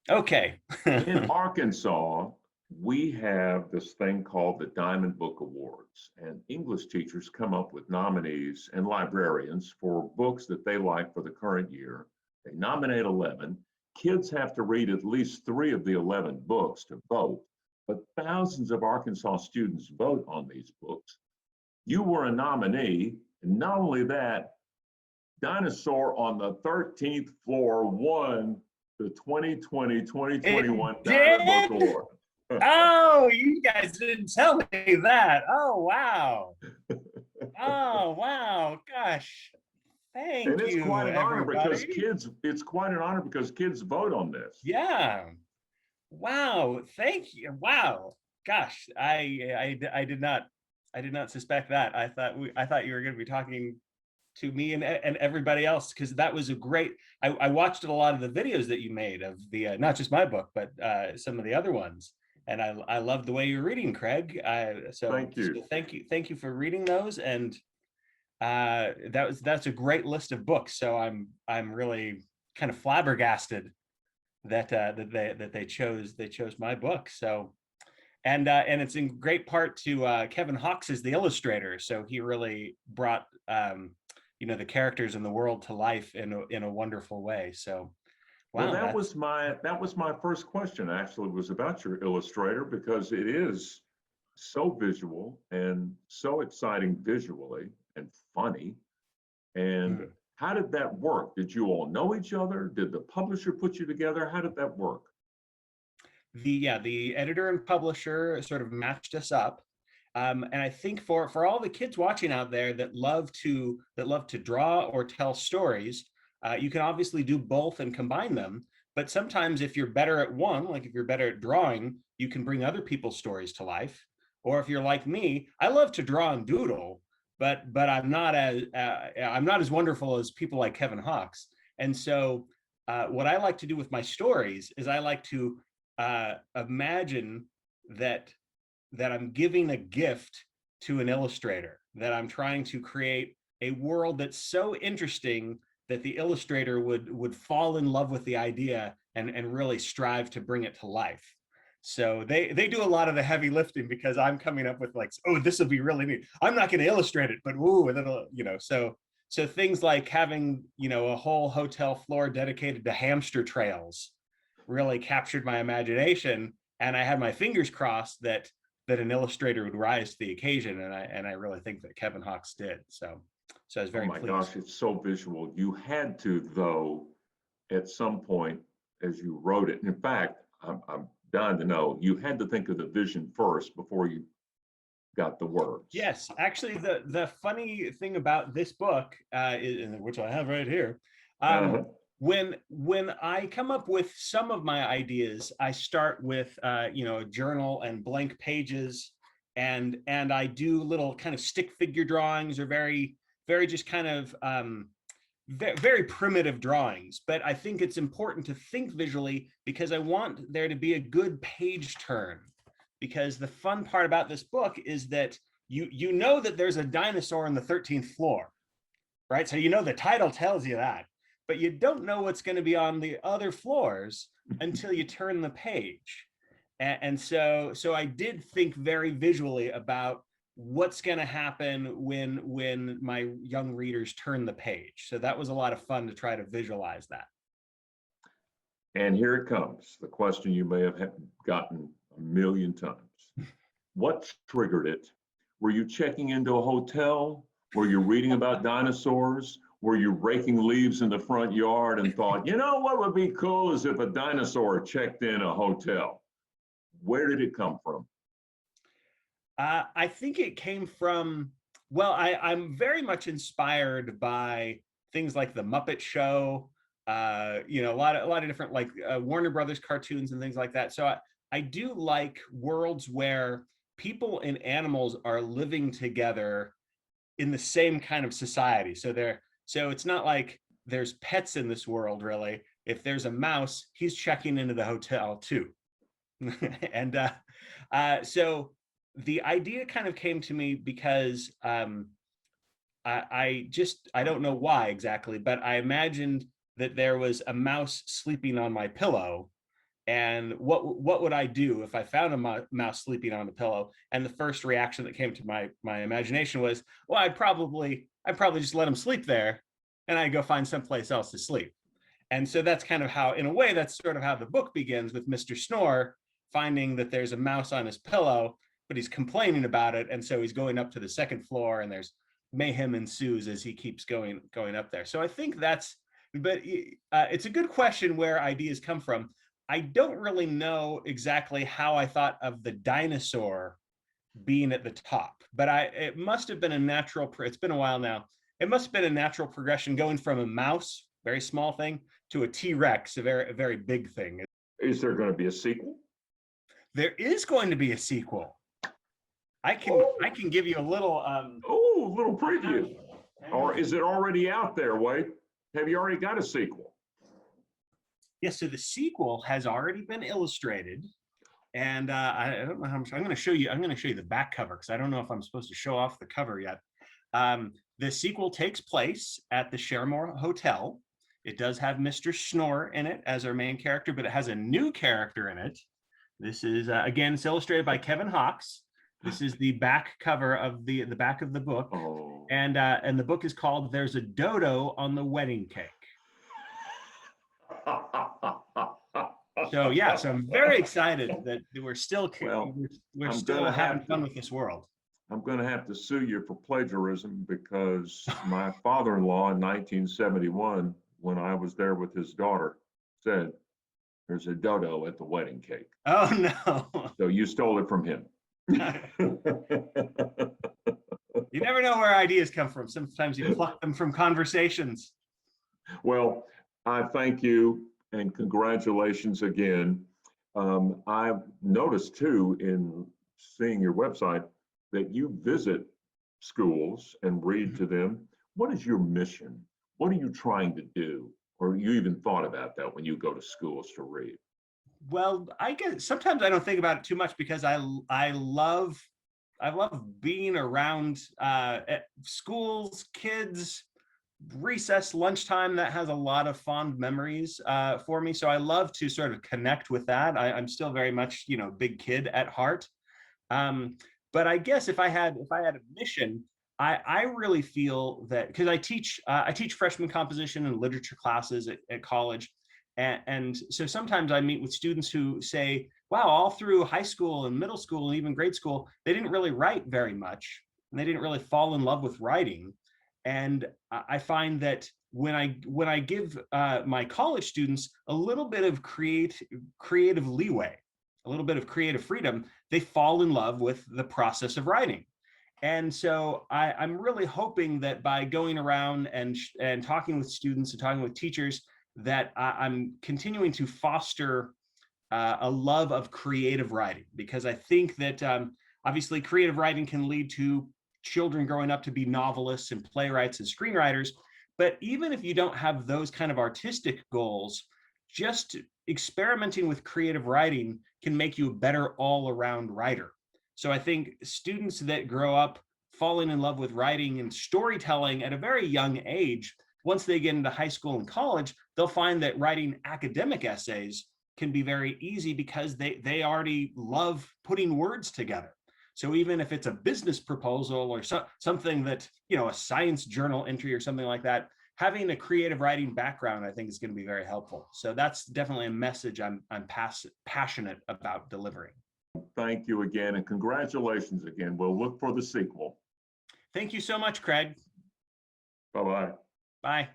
Okay. In Arkansas, we have this thing called the Diamond Book Awards, and English teachers come up with nominees and librarians for books that they like for the current year. They nominate 11. Kids have to read at least 3 of the 11 books to vote, but thousands of Arkansas students vote on these books. You were a nominee, and not only that, Dinosaur on the 13th floor won the 2020-2021 It Diamond Book did? Award. Oh, you guys didn't tell me that. Oh, wow. Oh, wow. Gosh. And Thank it's quite you, an honor because everybody. kids vote on this. Yeah. Wow. Thank you. Wow. Gosh, I did not suspect that. I thought you were going to be talking to me and everybody else, because that was a great. I watched a lot of the videos that you made of the not just my book, but some of the other ones, and I loved the way you're reading, Craig. Thank So you. thank you for reading those, and that's a great list of books. So I'm really kind of flabbergasted that they chose my book. So and it's in great part to Kevin Hawkes is the illustrator, so he really brought the characters in the world to life in a wonderful way. So Well, wow, that's that was my first question. Actually, was about your illustrator because it is so visual and so exciting visually and funny. And mm. how did that work? Did you all know each other? Did the publisher put you together? How did that work? The editor and publisher sort of matched us up. And I think for all the kids watching out there that love to draw or tell stories, you can obviously do both and combine them. But sometimes if you're better at one, like if you're better at drawing, you can bring other people's stories to life. Or if you're like me, I love to draw and doodle, but I'm not as wonderful as people like Kevin Hawkes. And so what I like to do with my stories is I like to imagine that I'm giving a gift to an illustrator, that I'm trying to create a world that's so interesting that the illustrator would fall in love with the idea and really strive to bring it to life. So they do a lot of the heavy lifting because I'm coming up with like, oh, this will be really neat. I'm not going to illustrate it, but ooh, and it'll, so things like having, a whole hotel floor dedicated to hamster trails really captured my imagination, and I had my fingers crossed that an illustrator would rise to the occasion, and I really think that Kevin Hawkes did. So I was Oh very my pleased. gosh, it's so visual. You had to, though, at some point as you wrote it. In fact, I'm dying to know, you had to think of the vision first before you got the words. Yes, actually, the funny thing about this book, which I have right here, um, Uh-huh. when I come up with some of my ideas, I start with a journal and blank pages, and I do little kind of stick figure drawings, or very just kind of very primitive drawings. But I think it's important to think visually because I want there to be a good page turn. Because the fun part about this book is that you know that there's a dinosaur on the 13th floor, right? So the title tells you that, but you don't know what's going to be on the other floors until you turn the page. And so I did think very visually about what's going to happen when my young readers turn the page. So that was a lot of fun to try to visualize that. And here it comes, the question you may have gotten a million times. What triggered it? Were you checking into a hotel? Were you reading about dinosaurs? Were you raking leaves in the front yard and thought, you know what would be cool is if a dinosaur checked in a hotel? Where did it come from? I think it came from, well, I'm very much inspired by things like the Muppet Show, a lot of different like Warner Brothers cartoons and things like that. So I do like worlds where people and animals are living together in the same kind of society. So it's not like there's pets in this world really. If there's a mouse, he's checking into the hotel too. and so the idea kind of came to me because I don't know why exactly, but I imagined that there was a mouse sleeping on my pillow, And what would I do if I found a mouse sleeping on a pillow? And the first reaction that came to my imagination was, well, I'd probably just let him sleep there, and I'd go find someplace else to sleep. And so that's kind of how, in a way, that's sort of how the book begins, with Mr. Snore finding that there's a mouse on his pillow, but he's complaining about it, and so he's going up to the second floor, and there's mayhem ensues as he keeps going up there. So I think that's, but it's a good question where ideas come from. I don't really know exactly how I thought of the dinosaur being at the top, but it must have been a natural, it's been a while now, it must have been a natural progression going from a mouse, very small thing, to a T-Rex, a very big thing. Is there going to be a sequel? There is going to be a sequel. I can give you a little little preview. Or is it already out there, Wade? Have you already got a sequel? Yes, so the sequel has already been illustrated, and I don't know how much. I'm going to show you the back cover, because I don't know if I'm supposed to show off the cover yet. The sequel takes place at the Shermore Hotel. It does have Mr. Snore in it as our main character, but it has a new character in it. This is again, it's illustrated by Kevin Hawks. This is the back cover of the back of the book, and the book is called "There's a Dodo on the Wedding Cake." So yeah, so I'm very excited that we're still having fun with this world. I'm going to have to sue you for plagiarism, because my father-in-law in 1971, when I was there with his daughter, said, "There's a dodo at the wedding cake." Oh no! So you stole it from him. You never know where ideas come from. Sometimes you pluck them from conversations. Well, I thank you and congratulations again. I've noticed too, in seeing your website, that you visit schools and read to them. What is your mission? What are you trying to do? Or you even thought about that when you go to schools to read? Well, I guess sometimes I don't think about it too much, because I love being around at schools, kids, recess, lunchtime. That has a lot of fond memories for me. So I love to sort of connect with that. I'm still very much, big kid at heart. But I guess if I had a mission, I really feel that, because I teach freshman composition and literature classes at college. And so sometimes I meet with students who say, wow, all through high school and middle school and even grade school, they didn't really write very much, and they didn't really fall in love with writing. And I find that when I give my college students a little bit of creative leeway, a little bit of creative freedom, they fall in love with the process of writing. And so I'm really hoping that by going around and talking with students and talking with teachers, that I'm continuing to foster a love of creative writing, because I think that obviously creative writing can lead to children growing up to be novelists and playwrights and screenwriters. But even if you don't have those kind of artistic goals, just experimenting with creative writing can make you a better all-around writer. So I think students that grow up falling in love with writing and storytelling at a very young age, once they get into high school and college, they'll find that writing academic essays can be very easy, because they already love putting words together. So even if it's a business proposal or something that, a science journal entry or something like that, having a creative writing background, I think, is going to be very helpful. So that's definitely a message I'm passionate about delivering. Thank you again, and congratulations again. We'll look for the sequel. Thank you so much, Craig. Bye-bye. Bye.